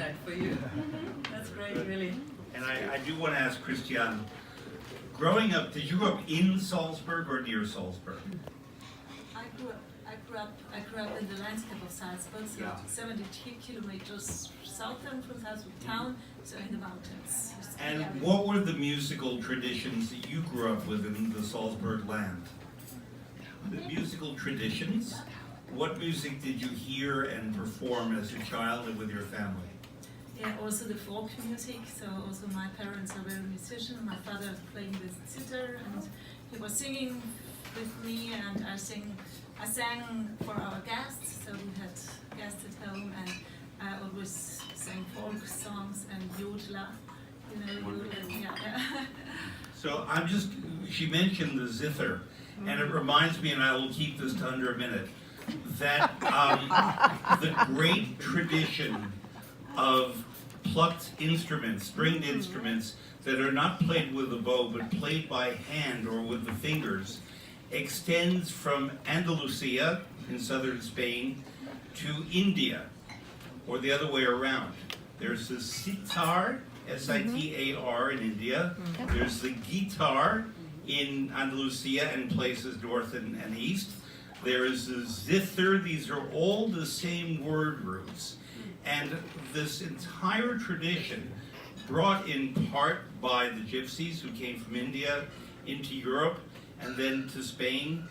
that for you. That's great, really. And I do want to ask Christian, growing up, did you grow up in Salzburg or near Salzburg? I grew up in the landscape of Salzburg, so 72 kilometers southern from Salzburg town, so in the mountains. And what were the musical traditions that you grew up with in the Salzburg land? The musical traditions? What music did you hear and perform as a child and with your family? Yeah, also the folk music, so also my parents are very musicians. My father playing the sitar, and he was singing with me, and I sang for our guests, so we had guests at home, and I always sang folk songs and jodla, yeah. So she mentioned the zither, and it reminds me, and I will keep this to under a minute, that the great tradition of plucked instruments, stringed instruments, that are not played with a bow, but played by hand or with the fingers, extends from Andalusia in southern Spain to India, or the other way around. There's the sitar, S-I-T-A-R in India. There's the guitar in Andalusia and places north and east. There is the zither. These are all the same word roots. And this entire tradition, brought in part by the gypsies who came from India into Europe and then to Spain,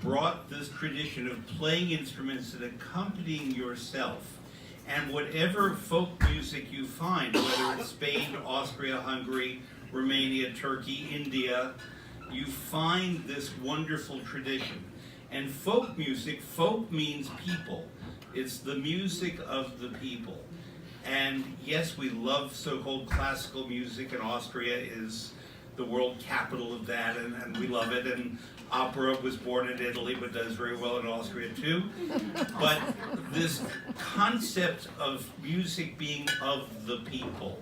brought this tradition of playing instruments and accompanying yourself. And whatever folk music you find, whether it's Spain, Austria, Hungary, Romania, Turkey, India, you find this wonderful tradition. And folk music, folk means people. It's the music of the people. And yes, we love so-called classical music, and Austria is the world capital of that, and we love it. And opera was born in Italy, but does very well in Austria too. But this concept of music being of the people,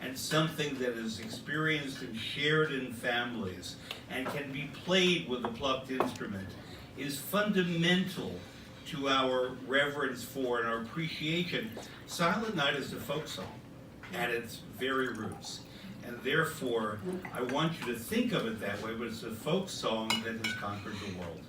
and something that is experienced and shared in families, and can be played with a plucked instrument, is fundamental to our reverence for and our appreciation. Silent Night is a folk song at its very roots. And therefore, I want you to think of it that way, but it's a folk song that has conquered the world.